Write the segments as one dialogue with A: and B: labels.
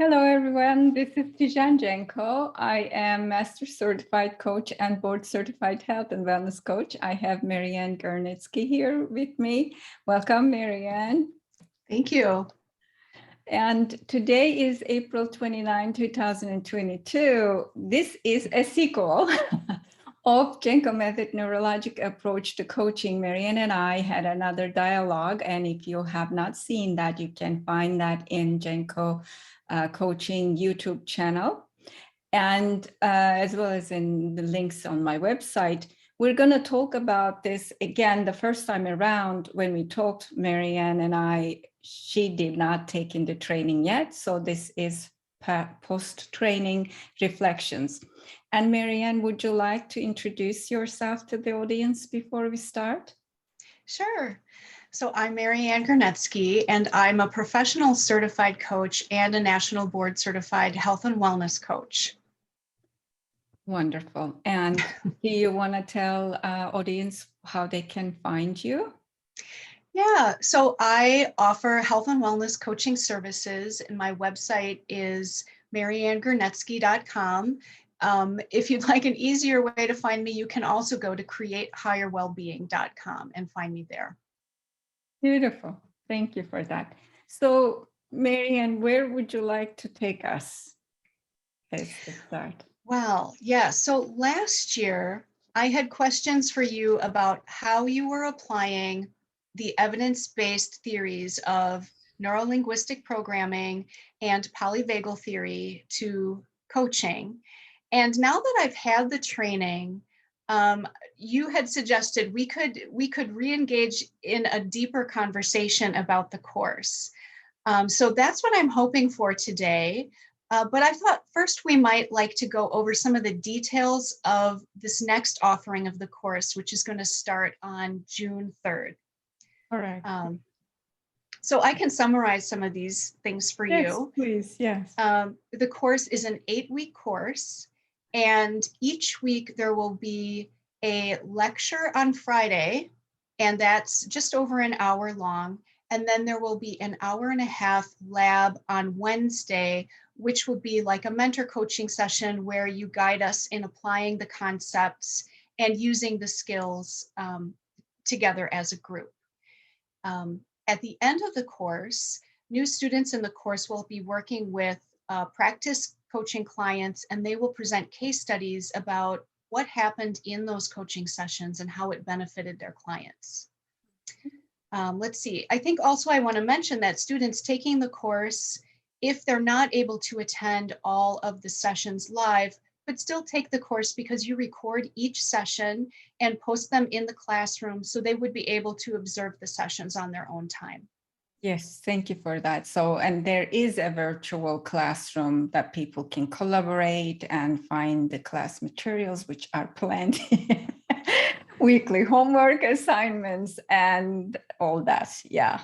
A: Hello, everyone. This is Tijen Genco. I am Master Certified Coach and Board Certified Health and Wellness Coach. I have Marianne Gernetzke here with me. Welcome, Marianne.
B: Thank you.
A: And today is April 29, 2022. This is a sequel of Genco Method Neurologic Approach to Coaching. Marianne and I had another dialogue, and if you have not seen that, you can find that in Genco Coaching YouTube channel, and as well as in the links on my website. We're going to talk about this again. The first time around when we talked, Marianne and I, she did not take in the training yet. So this is post-training reflections. And Marianne, would you like to introduce yourself to the audience before we start?
B: Sure. So I'm Marianne Gernetzke, and I'm a professional certified coach and a national board certified health and wellness coach.
A: Wonderful. And do you want to tell audience how they can find you?
B: Yeah, so I offer health and wellness coaching services, and my website is mariannegernetzke.com. If you'd like an easier way to find me, you can also go to createhigherwellbeing.com and find me there.
A: Beautiful. Thank you for that. So, Marianne, where would you like to take us as the start?
B: Well, yeah. So last year, I had questions for you about how you were applying the evidence-based theories of neurolinguistic programming and polyvagal theory to coaching. And now that I've had the training, you had suggested we could re-engage in a deeper conversation about the course. So that's what I'm hoping for today. But I thought first we might like to go over some of the details of this next offering of the course, which is going to start on June 3rd.
A: All right.
B: So I can summarize some of these things for you.
A: Please, yes.
B: The course is an 8-week course, and each week there will be a lecture on Friday, and that's just over an hour long. And then there will be an hour and a half lab on Wednesday, which will be like a mentor coaching session where you guide us in applying the concepts and using the skills together as a group. At the end of the course, new students in the course will be working with practice coaching clients, and they will present case studies about what happened in those coaching sessions and how it benefited their clients. Let's see. I think also I want to mention that students taking the course, if they're not able to attend all of the sessions live, but still take the course because you record each session and post them in the classroom, so they would be able to observe the sessions on their own time.
A: Yes, thank you for that. So, and there is a virtual classroom that people can collaborate and find the class materials, which are plenty. Weekly homework assignments and all that. Yeah.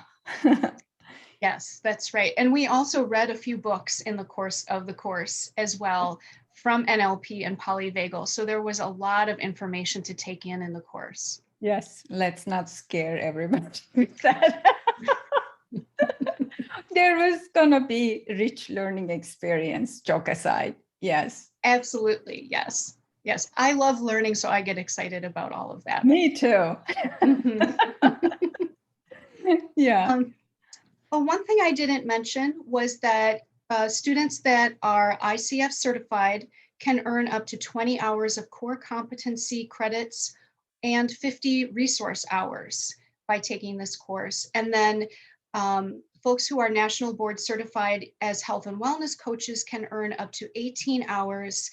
B: Yes, that's right. And we also read a few books in the course of the course as well from NLP and polyvagal. So there was a lot of information to take in the course.
A: Yes, let's not scare everybody with that. There was going to be rich learning experience, joke aside. Yes.
B: Absolutely. Yes. Yes. I love learning, so I get excited about all of that.
A: Me too. Yeah.
B: Well, one thing I didn't mention was that students that are ICF certified can earn up to 20 hours of core competency credits and 50 resource hours by taking this course. And then folks who are national board certified as health and wellness coaches can earn up to 18 hours.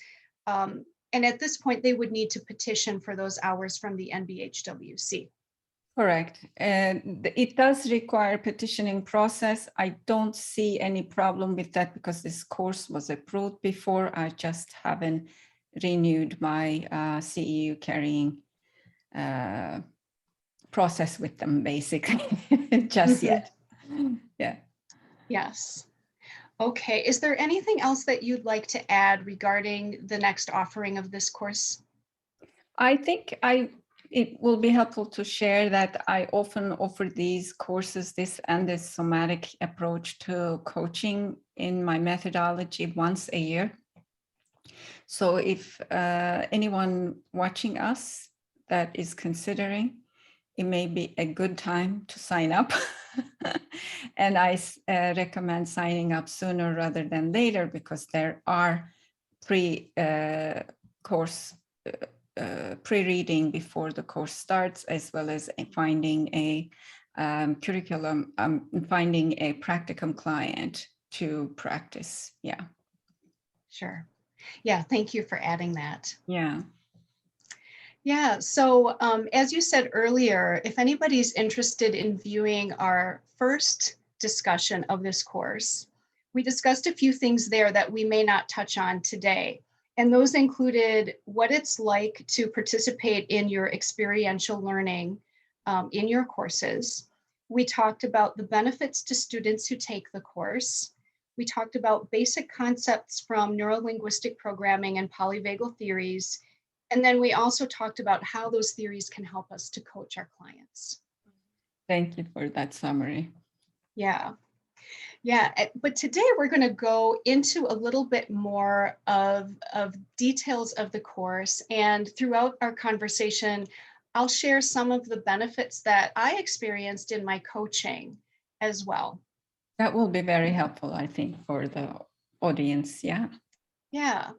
B: And at this point, they would need to petition for those hours from the NBHWC.
A: Correct. And it does require petitioning process. I don't see any problem with that because this course was approved before. I just haven't renewed my CEU carrying process with them, basically, just yet. Yeah.
B: Yes. Okay. Is there anything else that you'd like to add regarding the next offering of this course?
A: I think it will be helpful to share that I often offer these courses, this and this somatic approach to coaching in my methodology once a year. So if anyone watching us that is considering, it may be a good time to sign up. And I recommend signing up sooner rather than later, because there are pre-course pre-reading before the course starts, as well as finding a curriculum, finding a practicum client to practice. Yeah.
B: Sure. Yeah, thank you for adding that.
A: Yeah.
B: Yeah, so as you said earlier, if anybody's interested in viewing our first discussion of this course, we discussed a few things there that we may not touch on today. And those included what it's like to participate in your experiential learning in your courses. We talked about the benefits to students who take the course. We talked about basic concepts from neurolinguistic programming and polyvagal theories. And then we also talked about how those theories can help us to coach our clients.
A: Thank you for that summary.
B: Yeah. But today we're going to go into a little bit more of details of the course. And throughout our conversation, I'll share some of the benefits that I experienced in my coaching as well.
A: That will be very helpful, I think, for the audience. Yeah.
B: Yeah.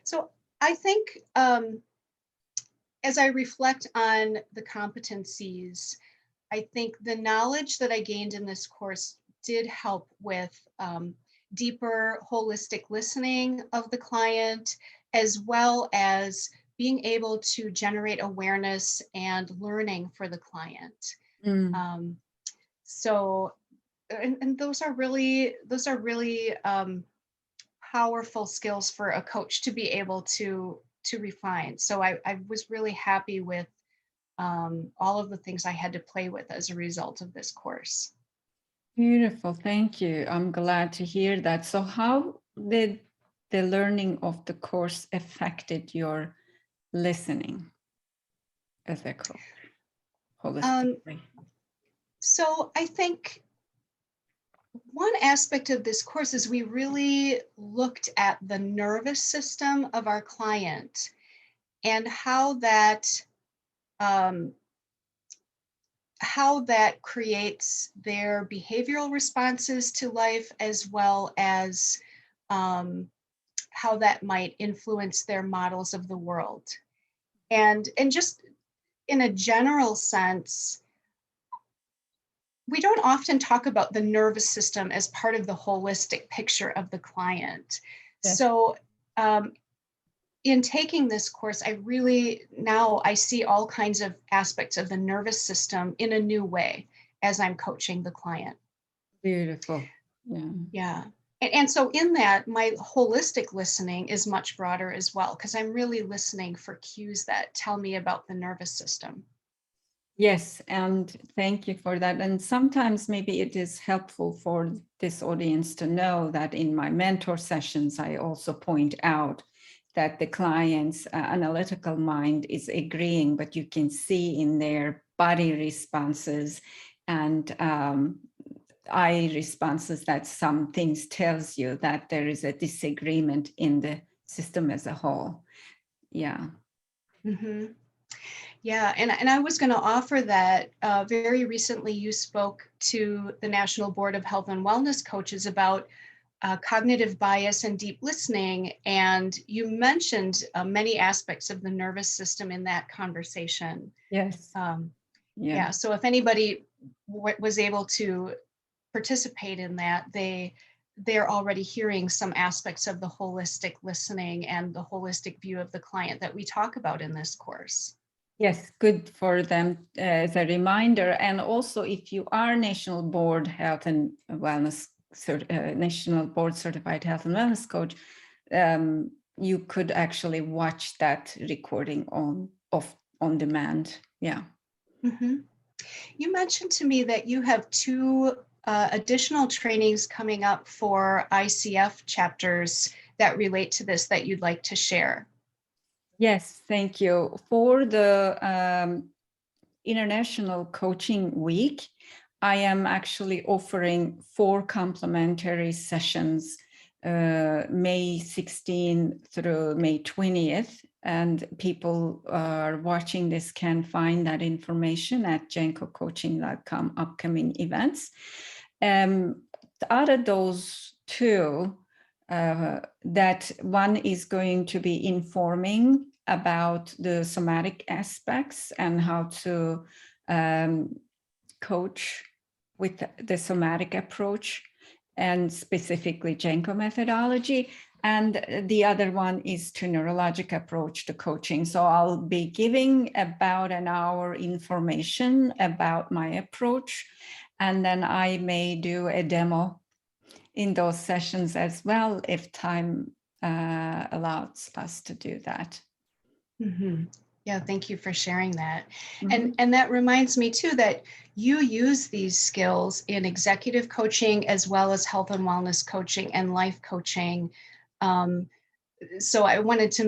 B: So I think as I reflect on the competencies, I think the knowledge that I gained in this course did help with deeper holistic listening of the client, as well as being able to generate awareness and learning for the client. And those are really powerful skills for a coach to be able to refine. So I was really happy with all of the things I had to play with as a result of this course.
A: Beautiful, thank you. I'm glad to hear that. So how did the learning of the course affected your listening as a coach holistically?
B: So I think one aspect of this course is we really looked at the nervous system of our client and how that creates their behavioral responses to life, as well as how that might influence their models of the world. And just in a general sense, we don't often talk about the nervous system as part of the holistic picture of the client. Yes. So in taking this course, I see all kinds of aspects of the nervous system in a new way as I'm coaching the client.
A: Beautiful.
B: Yeah. And so in that, my holistic listening is much broader as well, because I'm really listening for cues that tell me about the nervous system.
A: Yes, and thank you for that. And sometimes maybe it is helpful for this audience to know that in my mentor sessions, I also point out that the client's analytical mind is agreeing, but you can see in their body responses and eye responses that some things tells you that there is a disagreement in the system as a whole. Yeah.
B: Mm-hmm. Yeah, and I was going to offer that very recently you spoke to the National Board of Health and Wellness Coaches about cognitive bias and deep listening, and you mentioned many aspects of the nervous system in that conversation.
A: Yes.
B: Yeah, so if anybody was able to participate in that, they're already hearing some aspects of the holistic listening and the holistic view of the client that we talk about in this course.
A: Yes, good for them as a reminder. And also, if you are National Board Health and Wellness, National Board Certified Health and Wellness Coach, you could actually watch that recording on demand. Yeah.
B: Mm-hmm. You mentioned to me that you have two additional trainings coming up for ICF chapters that relate to this that you'd like to share.
A: Yes, thank you. For the International Coaching Week, I am actually offering 4 complimentary sessions, May 16 through May 20th. And people are watching this can find that information at gencocoaching.com upcoming events. Out of those 2, that one is going to be informing about the somatic aspects and how to coach with the somatic approach and specifically Genco methodology. And the other one is to neurologic approach to coaching. So I'll be giving about an hour information about my approach, and then I may do a demo in those sessions as well, if time allows us to do that.
B: Mm-hmm. Yeah, thank you for sharing that.
A: Mm-hmm.
B: And that reminds me too that you use these skills in executive coaching as well as health and wellness coaching and life coaching. So I wanted to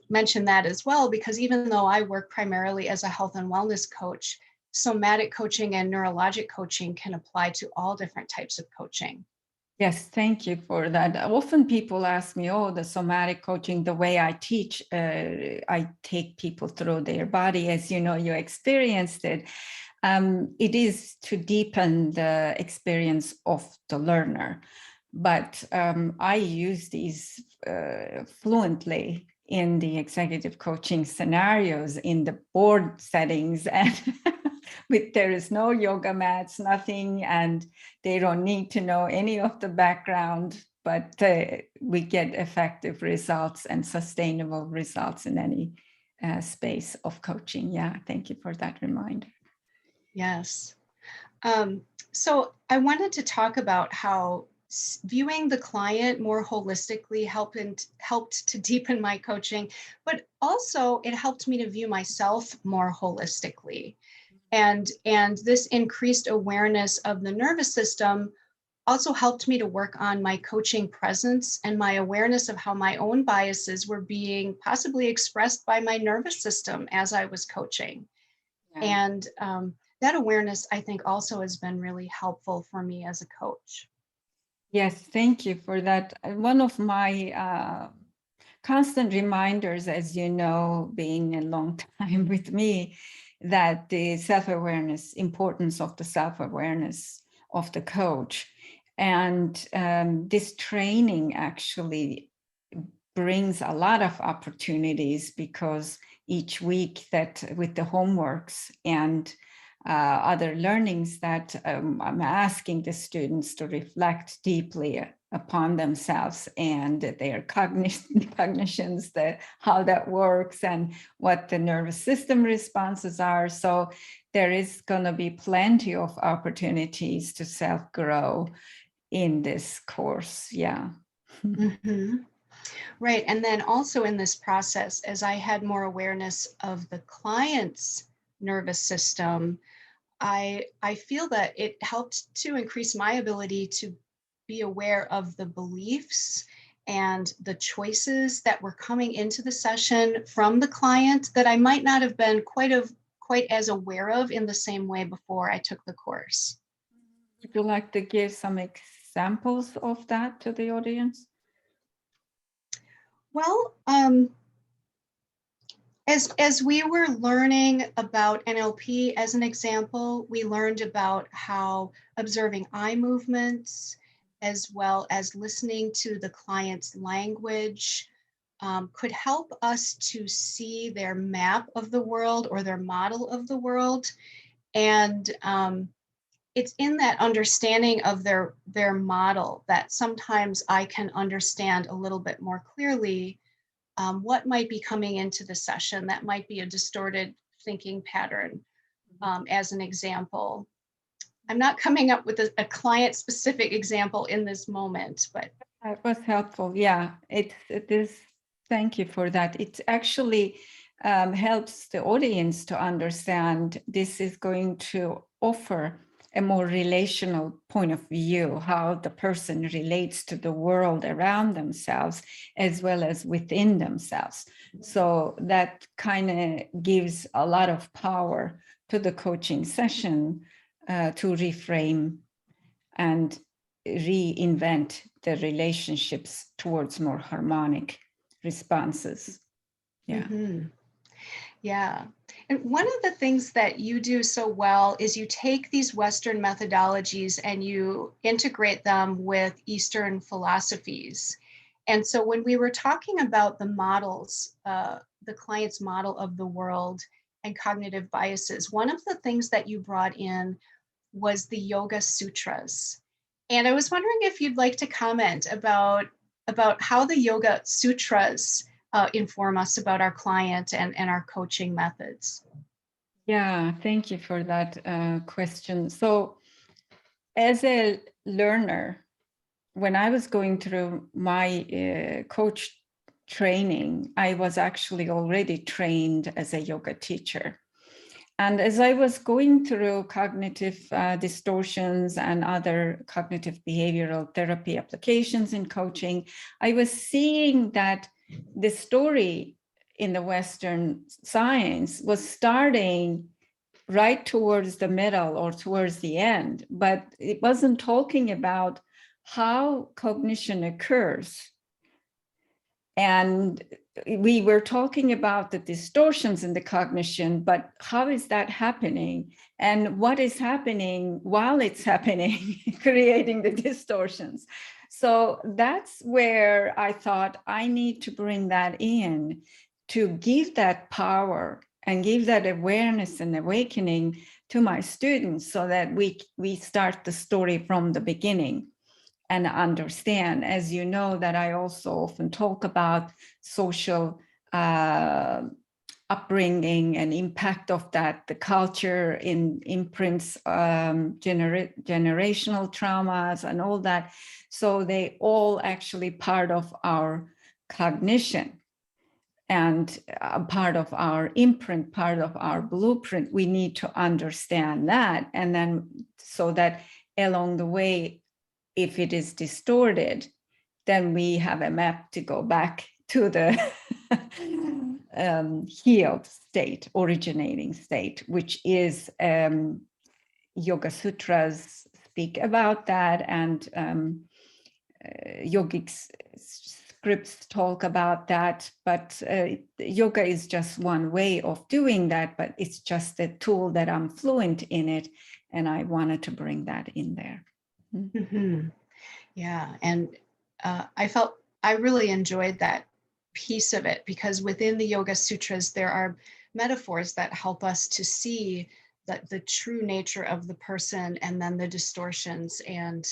B: mention that as well, because even though I work primarily as a health and wellness coach, somatic coaching and neurologic coaching can apply to all different types of coaching.
A: Yes, thank you for that. Often people ask me, oh, the somatic coaching, the way I teach, I take people through their body, as you know, you experienced it. It is to deepen the experience of the learner. But I use these fluently in the executive coaching scenarios, in the board settings, and there is no yoga mats, nothing, and they don't need to know any of the background, but we get effective results and sustainable results in any space of coaching. Yeah, thank you for that reminder.
B: Yes. So I wanted to talk about how viewing the client more holistically helped to deepen my coaching, but also it helped me to view myself more holistically. And this increased awareness of the nervous system also helped me to work on my coaching presence and my awareness of how my own biases were being possibly expressed by my nervous system as I was coaching.
A: Yeah.
B: And that awareness, I think, also has been really helpful for me as a coach.
A: Yes, thank you for that. One of my constant reminders, as you know, being a long time with me, that the self-awareness, importance of the self-awareness of the coach. And this training actually brings a lot of opportunities, because each week that with the homeworks and other learnings that I'm asking the students to reflect deeply upon themselves and their cognitions, how that works and what the nervous system responses are. So there is going to be plenty of opportunities to self-grow in this course. Yeah.
B: Mm-hmm. Right. And then also in this process, as I had more awareness of the client's nervous system, I feel that it helped to increase my ability to be aware of the beliefs and the choices that were coming into the session from the client that I might not have been quite as aware of in the same way before I took the course.
A: Would you like to give some examples of that to the audience?
B: Well, as we were learning about NLP, as an example, we learned about how observing eye movements, as well as listening to the client's language, could help us to see their map of the world or their model of the world. And it's in that understanding of their model that sometimes I can understand a little bit more clearly what might be coming into the session that might be a distorted thinking pattern, as an example. I'm not coming up with a client-specific example in this moment, but
A: It was helpful. Yeah, it is. Thank you for that. It actually helps the audience to understand this is going to offer a more relational point of view, how the person relates to the world around themselves as well as within themselves. So that kind of gives a lot of power to the coaching session to reframe and reinvent the relationships towards more harmonic responses. Yeah.
B: Mm-hmm. Yeah. And one of the things that you do so well is you take these Western methodologies and you integrate them with Eastern philosophies. And so when we were talking about the models, the client's model of the world and cognitive biases, one of the things that you brought in was the Yoga Sutras. And I was wondering if you'd like to comment about how the Yoga Sutras inform us about our client and our coaching methods.
A: Yeah, thank you for that question. So as a learner, when I was going through my coach training, I was actually already trained as a yoga teacher. And as I was going through cognitive distortions and other cognitive behavioral therapy applications in coaching, I was seeing that the story in the Western science was starting right towards the middle or towards the end, but it wasn't talking about how cognition occurs. And we were talking about the distortions in the cognition, but how is that happening? And what is happening while it's happening, creating the distortions? So that's where I thought I need to bring that in to give that power and give that awareness and awakening to my students so that we start the story from the beginning and understand. As you know, that I also often talk about social upbringing and impact of that, the culture in imprints, generational traumas and all that. So they all actually part of our cognition and part of our imprint, part of our blueprint. We need to understand that. And then so that along the way, if it is distorted, then we have a map to go back to the healed state, originating state, which is Yoga Sutras speak about that, and yogic scripts talk about that. But yoga is just one way of doing that, but it's just a tool that I'm fluent in it, and I wanted to bring that in there.
B: Mm-hmm. Yeah, and I really enjoyed that piece of it, because within the Yoga Sutras, there are metaphors that help us to see that the true nature of the person and then the distortions, and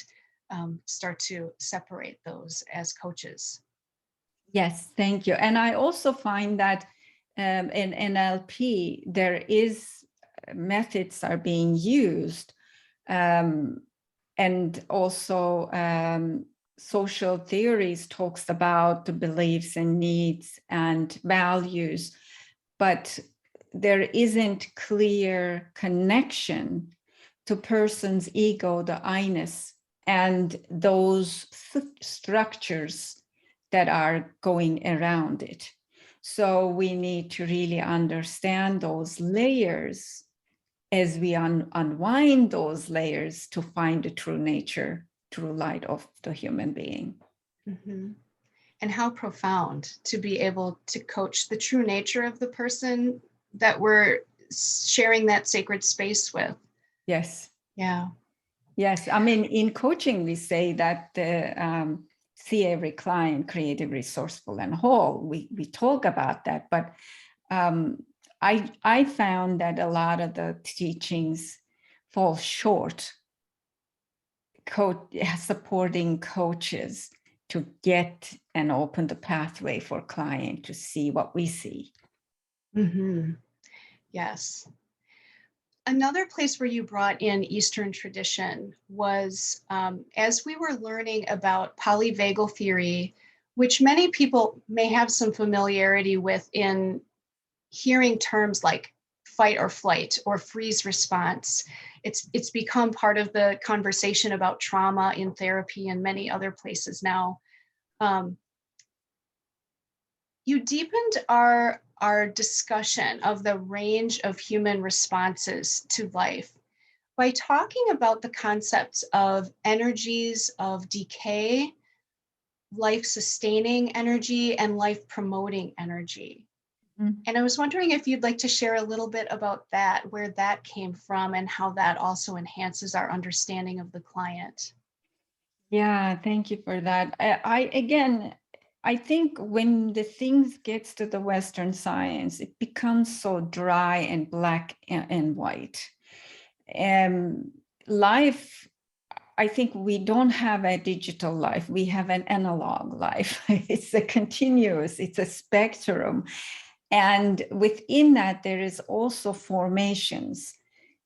B: start to separate those as coaches.
A: Yes, thank you. And I also find that in NLP, there is methods are being used, and also social theories talks about the beliefs and needs and values, but there isn't clear connection to person's ego, the I-ness, and those structures that are going around it. So we need to really understand those layers as we unwind those layers to find the true nature, true light of the human being.
B: Mm-hmm. And how profound to be able to coach the true nature of the person that we're sharing that sacred space with.
A: Yes.
B: Yeah.
A: Yes. I mean, in coaching, we say that see every client creative, resourceful, and whole. We talk about that, but I found that a lot of the teachings fall short supporting coaches to get and open the pathway for client to see what we see.
B: Mm-hmm. Yes. Another place where you brought in Eastern tradition was as we were learning about Polyvagal Theory, which many people may have some familiarity with in hearing terms like fight or flight or freeze response. It's become part of the conversation about trauma in therapy and many other places now. You deepened our discussion of the range of human responses to life by talking about the concepts of energies of decay, life-sustaining energy, and life-promoting energy.
A: Mhm.
B: And I was wondering if you'd like to share a little bit about that, where that came from, and how that also enhances our understanding of the client.
A: Yeah, thank you for that. I think when the things gets to the Western science, it becomes so dry and black and white. Life, I think we don't have a digital life. We have an analog life. It's a continuous, it's a spectrum. And within that, there is also formations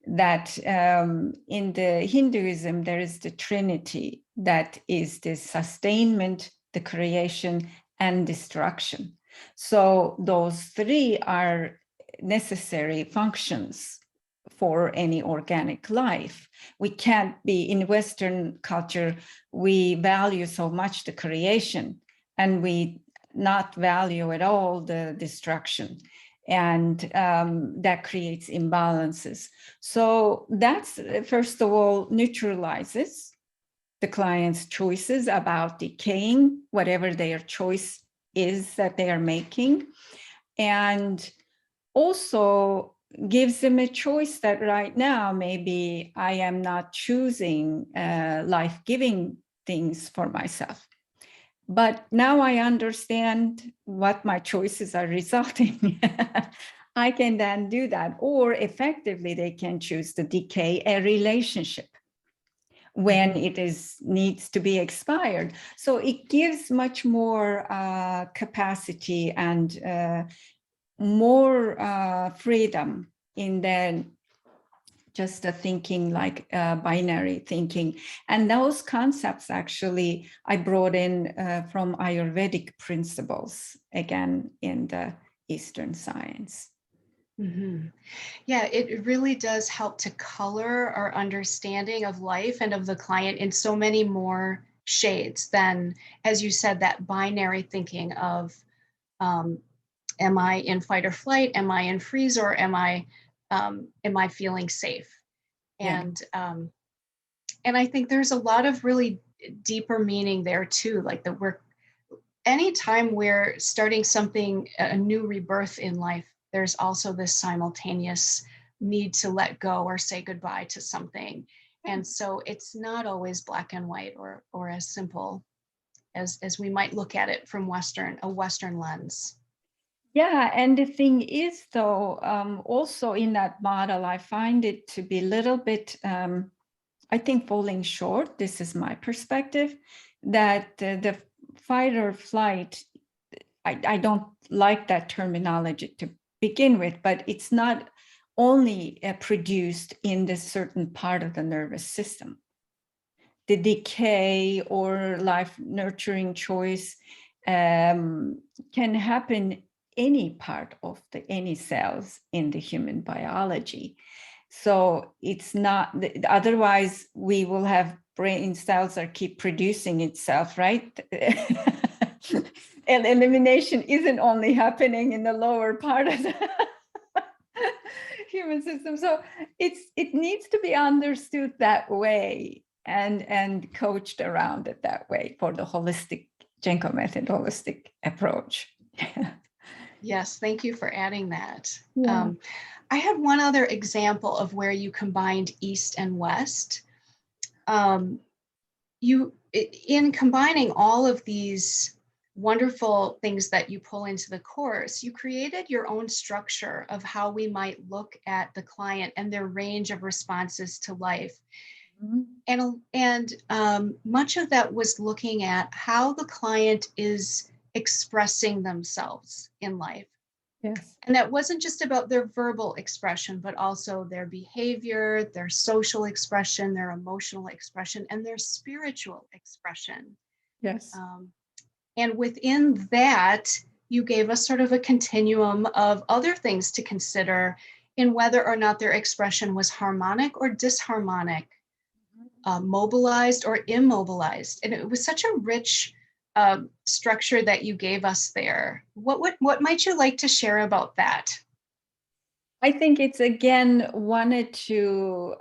A: that in the Hinduism, there is the Trinity, that is the sustainment, the creation, and destruction. So those three are necessary functions for any organic life. We can't be, in Western culture, we value so much the creation, and we not value at all the destruction. And that creates imbalances. So that's, first of all, neutralizes the client's choices about decaying, whatever their choice is that they are making. And also gives them a choice that right now, maybe I am not choosing life-giving things for myself. But now I understand what my choices are resulting. I can then do that. Or effectively, they can choose to decay a relationship when it needs to be expired. So it gives much more capacity and more freedom in the just the thinking, like binary thinking. And those concepts actually I brought in from Ayurvedic principles, again, in the Eastern science.
B: Mm-hmm. Yeah, it really does help to color our understanding of life and of the client in so many more shades than, as you said, that binary thinking of, am I in fight or flight? Am I in freeze, or am I feeling safe?
A: Yeah.
B: And I think there's a lot of really deeper meaning there too, like that anytime we're starting something, a new rebirth in life, there's also this simultaneous need to let go or say goodbye to something. And so it's not always black and white or as simple as we might look at it from a Western lens.
A: Yeah, and the thing is, though, also in that model, I find it to be a little bit, I think, falling short. This is my perspective, that the fight or flight, I don't like that terminology to begin with, but it's not only produced in this certain part of the nervous system. The decay or life nurturing choice can happen any part of any cells in the human biology. So it's not, otherwise we will have brain cells that keep producing itself, right? And elimination isn't only happening in the lower part of the human system. So it needs to be understood that way and coached around it that way for the holistic Genco Method holistic approach.
B: Yes, thank you for adding that.
A: Yeah.
B: I had one other example of where you combined East and West. In combining all of these wonderful things that you pull into the course, you created your own structure of how we might look at the client and their range of responses to life.
A: Mm-hmm.
B: And much of that was looking at how the client is expressing themselves in life.
A: Yes.
B: And that wasn't just about their verbal expression, but also their behavior, their social expression, their emotional expression, and their spiritual expression.
A: Yes.
B: And within that, you gave us sort of a continuum of other things to consider in whether or not their expression was harmonic or disharmonic, mobilized or immobilized. And it was such a rich structure that you gave us there. What might you like to share about that?
A: I think it's again wanted to,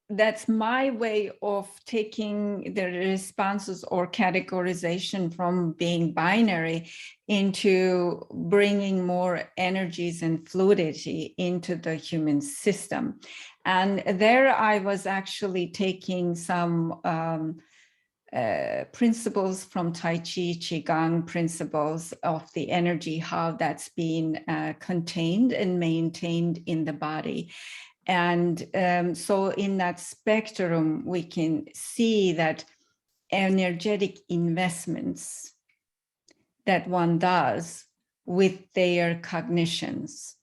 A: that's my way of taking the responses or categorization from being binary into bringing more energies and fluidity into the human system. And there I was actually taking some principles from Tai Chi, Qigong principles of the energy, how that's been contained and maintained in the body. And so in that spectrum, we can see that energetic investments that one does with their cognitions,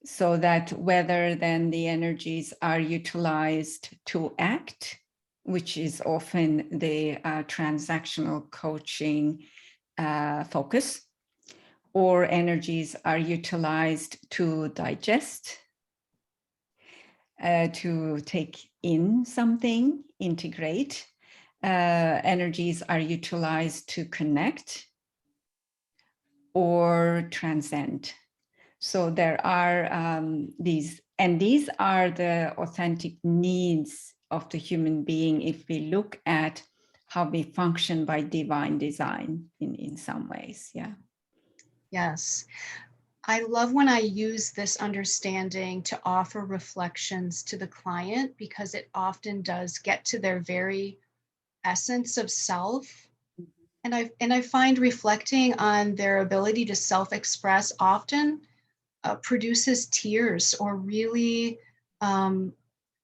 A: so that whether then the energies are utilized to act, which is often the transactional coaching focus, or energies are utilized to digest, to take in something, integrate. Energies are utilized to connect or transcend. So there are these, and these are the authentic needs of the human being if we look at how we function by divine design in some ways. Yeah.
B: Yes. I love when I use this understanding to offer reflections to the client, because it often does get to their very essence of self. And I find reflecting on their ability to self-express often produces tears or really,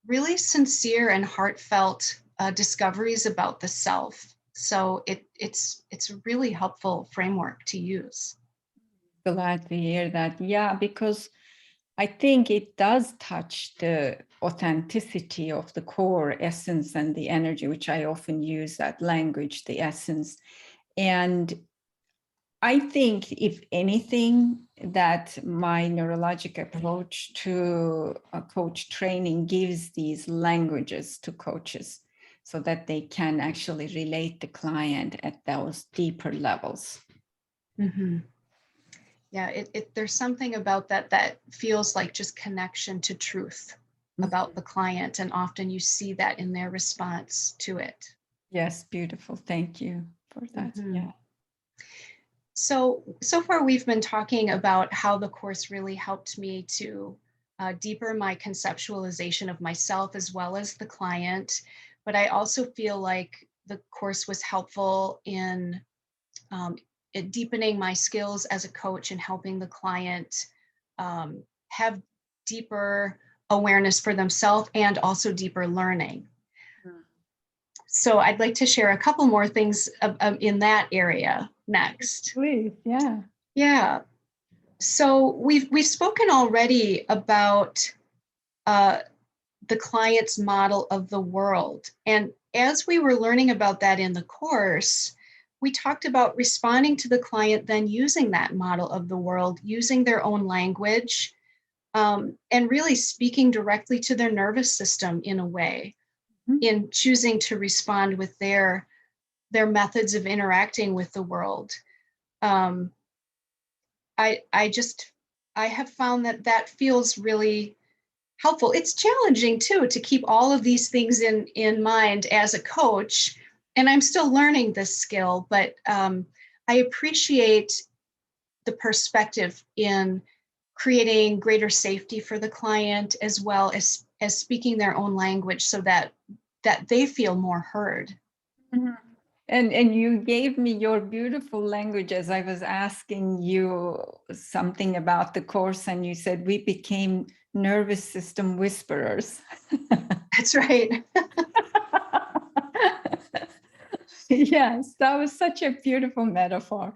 B: really sincere and heartfelt discoveries about the self. So it's a really helpful framework to use.
A: Glad to hear that. Yeah, because I think it does touch the authenticity of the core essence and the energy, which I often use that language, the essence. And I think, if anything, that my neurologic approach to coach training gives these languages to coaches so that they can actually relate the client at those deeper levels.
B: Mm-hmm. Yeah, there's something about that feels like just connection to truth about the client, and often you see that in their response to it.
A: Yes, beautiful. Thank you for that.
B: Mm-hmm.
A: Yeah.
B: So far we've been talking about how the course really helped me to deeper my conceptualization of myself as well as the client. But I also feel like the course was helpful in deepening my skills as a coach and helping the client have deeper awareness for themselves and also deeper learning. So I'd like to share a couple more things in that area next.
A: Please, yeah.
B: Yeah. So we've spoken already about the client's model of the world. And as we were learning about that in the course, we talked about responding to the client, then using that model of the world, using their own language, and really speaking directly to their nervous system in a way, in choosing to respond with their methods of interacting with the world. I have found that feels really helpful. It's challenging too to keep all of these things in mind as a coach, and I'm still learning this skill, but I appreciate the perspective in creating greater safety for the client, as well as speaking their own language so that they feel more heard.
A: Mm-hmm. And you gave me your beautiful language as I was asking you something about the course, and you said we became nervous system whisperers.
B: That's right.
A: Yes, that was such a beautiful metaphor.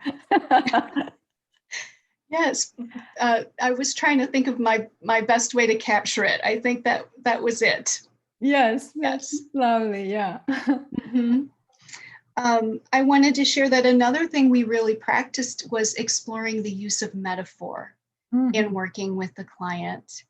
B: Yes, I was trying to think of my best way to capture it. I think that was it.
A: Yes, that's lovely. Yeah.
B: Mm-hmm. I wanted to share that another thing we really practiced was exploring the use of metaphor. in working with the client.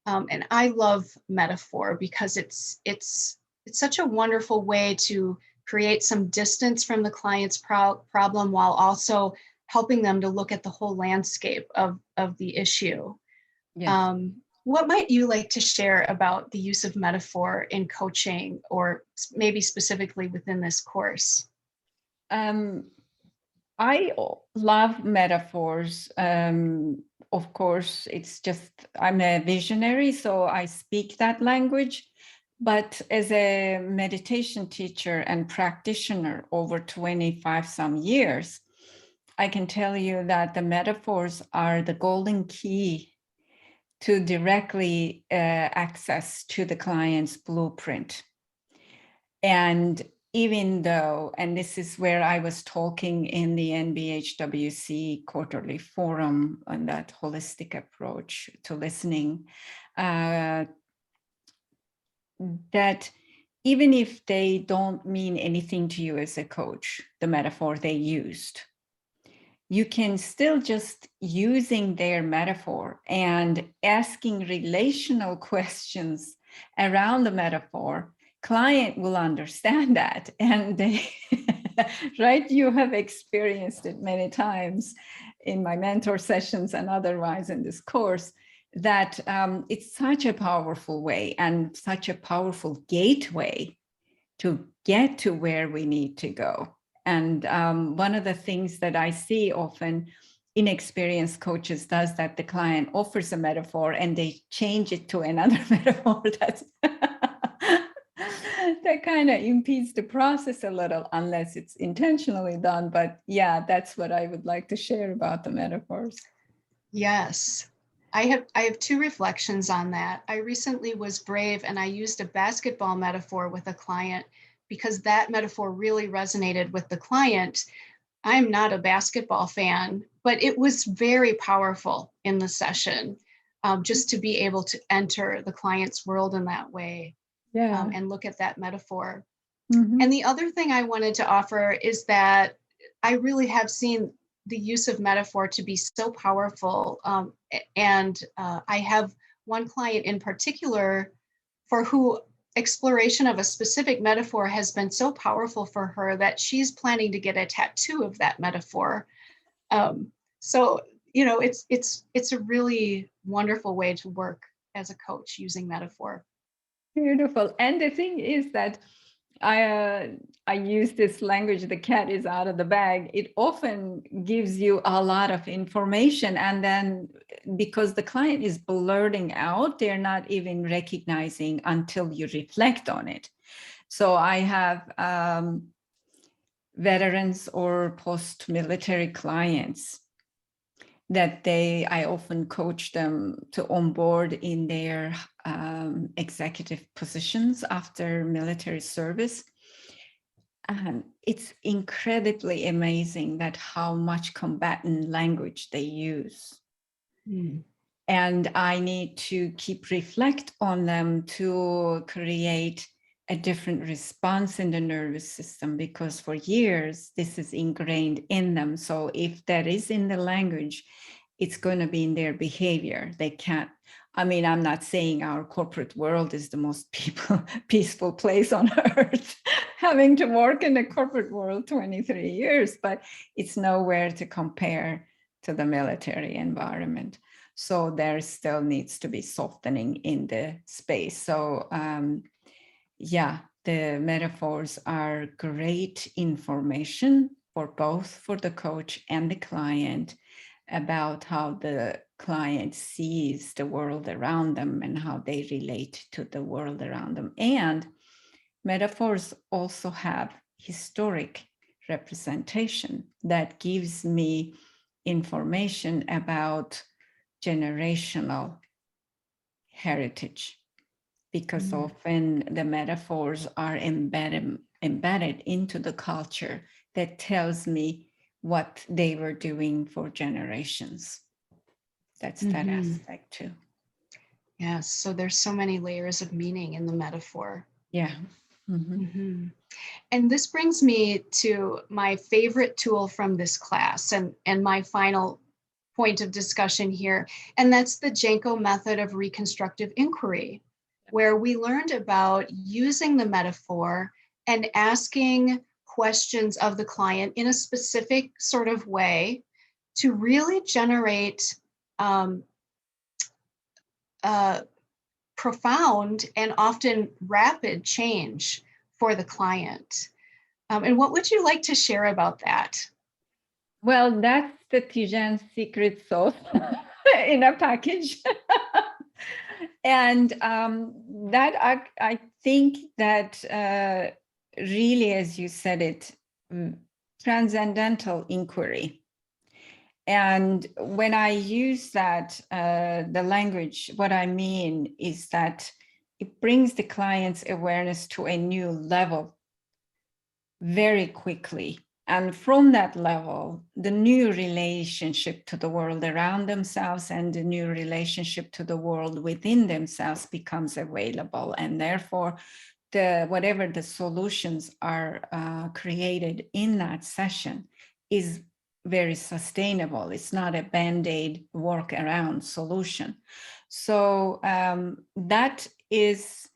B: And I love metaphor because it's such a wonderful way to create some distance from the client's problem while also helping them to look at the whole landscape of the issue.
A: Yes.
B: What might you like to share about the use of metaphor in coaching, or maybe specifically within this course?
A: I love metaphors. Of course, it's just, I'm a visionary, so I speak that language. But as a meditation teacher and practitioner over 25 some years, I can tell you that the metaphors are the golden key to directly access to the client's blueprint. And even though, and this is where I was talking in the NBHWC quarterly forum on that holistic approach to listening, that even if they don't mean anything to you as a coach, the metaphor they used, you can still just using their metaphor and asking relational questions around the metaphor, client will understand that. And they, right, you have experienced it many times in my mentor sessions and otherwise in this course, that it's such a powerful way and such a powerful gateway to get to where we need to go. And one of the things that I see often inexperienced coaches does that the client offers a metaphor and they change it to another metaphor that's that kind of impedes the process a little unless it's intentionally done. But yeah, that's what I would like to share about the metaphors.
B: Yes. I have two reflections on that. I recently was brave and I used a basketball metaphor with a client because that metaphor really resonated with the client. I'm not a basketball fan, but it was very powerful in the session, just to be able to enter the client's world in that way.
A: Yeah.
B: And look at that metaphor. And the other thing I wanted to offer is that I really have seen the use of metaphor to be so powerful. And I have one client in particular for who exploration of a specific metaphor has been so powerful for her that she's planning to get a tattoo of that metaphor. So, you know, it's a really wonderful way to work as a coach using metaphor.
A: Beautiful. And the thing is that I use this language, the cat is out of the bag. It often gives you a lot of information. And then because the client is blurting out, they're not even recognizing until you reflect on it. So I have veterans or post-military clients that I often coach them to onboard in their executive positions after military service. And it's incredibly amazing that how much combatant language they use. And I need to keep reflect on them to create a different response in the nervous system, because for years this is ingrained in them. So if that is in the language, it's going to be in their behavior. They can't, I mean, I'm not saying our corporate world is the most peaceful place on earth, having to work in the corporate world 23 years, but it's nowhere to compare to the military environment. So there still needs to be softening in the space. So yeah, the metaphors are great information for both for the coach and the client about how the client sees the world around them and how they relate to the world around them. And metaphors also have historic representation that gives me information about generational heritage, because often the metaphors are embedded into the culture that tells me what they were doing for generations. That's that aspect too.
B: Yes, so there's so many layers of meaning in the metaphor.
A: Yeah.
B: And this brings me to my favorite tool from this class and my final point of discussion here, and that's the Genco method of reconstructive inquiry, where we learned about using the metaphor and asking questions of the client in a specific sort of way to really generate profound and often rapid change for the client. And what would you like to share about that?
A: Well, that's the Tijen secret sauce in a package. And that I think that really, as you said it, transcendental inquiry. And when I use that, the language, what I mean is that it brings the client's awareness to a new level very quickly. And from that level, the new relationship to the world around themselves and the new relationship to the world within themselves becomes available. And therefore, whatever the solutions are created in that session is very sustainable. It's not a band-aid workaround solution. So that is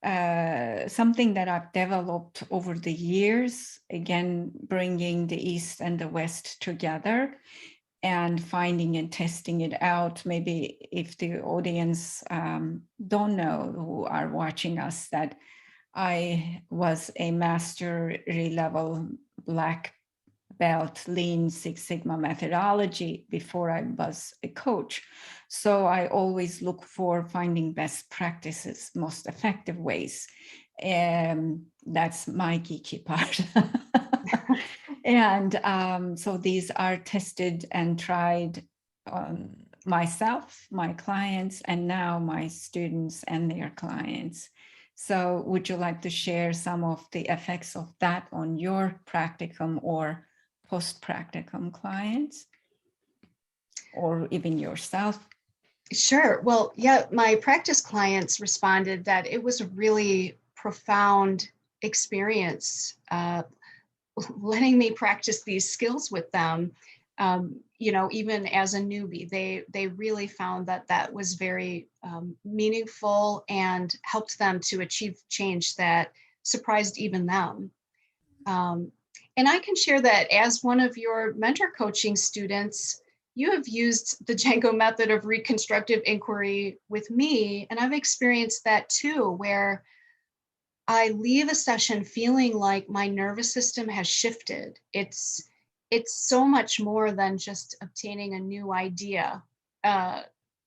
A: something that I've developed over the years, again, bringing the East and the West together and finding and testing it out. Maybe if the audience don't know, who are watching us, that I was a mastery level black belt Lean Six Sigma methodology before I was a coach. So I always look for finding best practices, most effective ways. And that's my geeky part. And so these are tested and tried on myself, my clients, and now my students and their clients. So would you like to share some of the effects of that on your practicum or post-practicum clients, or even yourself?
B: Sure. Well, yeah, my practice clients responded that it was a really profound experience letting me practice these skills with them. Even as a newbie, they really found that that was very meaningful and helped them to achieve change that surprised even them. And I can share that as one of your mentor coaching students, you have used the Genco method of reconstructive inquiry with me, and I've experienced that too, where I leave a session feeling like my nervous system has shifted. It's so much more than just obtaining a new idea.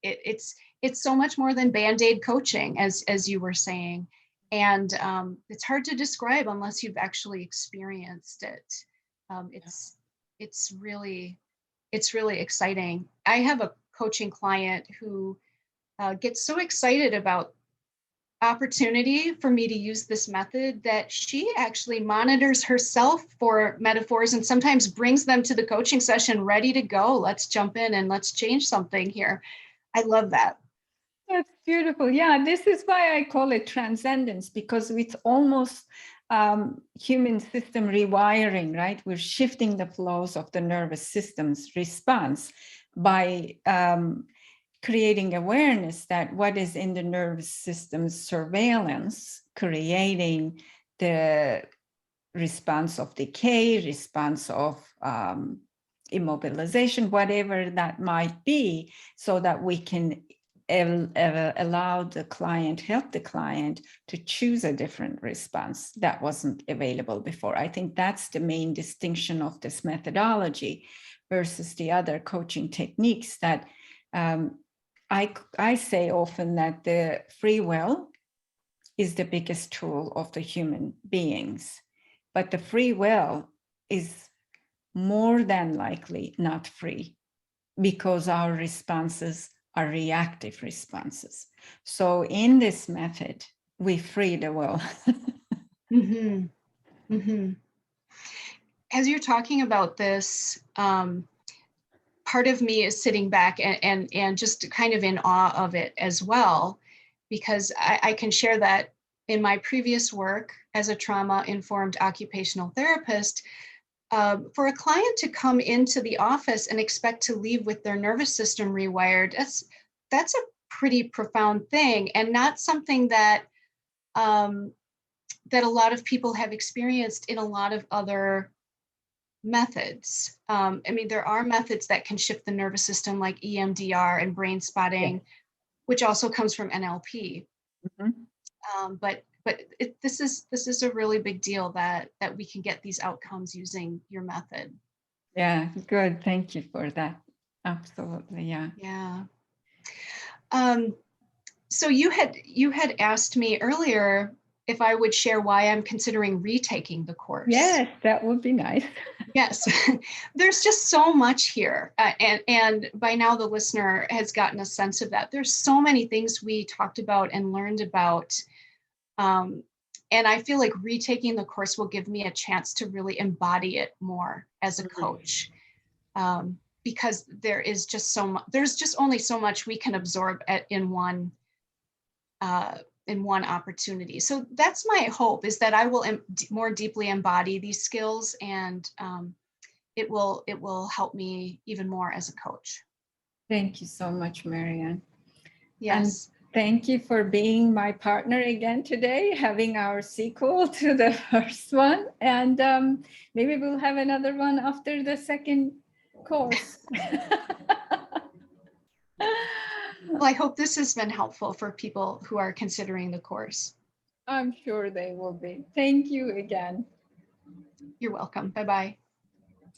B: It's so much more than Band-Aid coaching, as you were saying. And it's hard to describe unless you've actually experienced it. It's really exciting. I have a coaching client who gets so excited about opportunity for me to use this method that she actually monitors herself for metaphors and sometimes brings them to the coaching session ready to go. Let's jump in and let's change something here. I love that.
A: That's beautiful. Yeah, this is why I call it transcendence, because it's almost human system rewiring, right? We're shifting the flows of the nervous system's response by creating awareness that what is in the nervous system's surveillance, creating the response of decay, response of immobilization, whatever that might be, so that we can allow the client, help the client to choose a different response that wasn't available before. I think that's the main distinction of this methodology versus the other coaching techniques that I say often that the free will is the biggest tool of the human beings, but the free will is more than likely not free because our responses are reactive responses. So in this method, we free the will.
B: Mm-hmm. Mm-hmm. As you're talking about this, part of me is sitting back and just kind of in awe of it as well, because I can share that in my previous work as a trauma-informed occupational therapist, For a client to come into the office and expect to leave with their nervous system rewired, that's a pretty profound thing, and not something that that a lot of people have experienced in a lot of other methods. I mean, there are methods that can shift the nervous system, like EMDR and brain spotting, which also comes from NLP. But this is a really big deal that we can get these outcomes using your method.
A: Yeah, good. Thank you for that. Absolutely, yeah.
B: Yeah. So you had asked me earlier if I would share why I'm considering retaking the course.
A: Yes, that would be nice.
B: Yes, there's just so much here. And by now the listener has gotten a sense of that. There's so many things we talked about and learned about. And I feel like retaking the course will give me a chance to really embody it more as a coach. Because there is just so much, there's just only so much we can absorb in one opportunity. So that's my hope, is that I will more deeply embody these skills, and it will help me even more as a coach.
A: Thank you so much, Marianne.
B: Yes.
A: And thank you for being my partner again today, having our sequel to the first one. And maybe we'll have another one after the second course.
B: Well, I hope this has been helpful for people who are considering the course.
A: I'm sure they will be. Thank you again.
B: You're welcome. Bye-bye.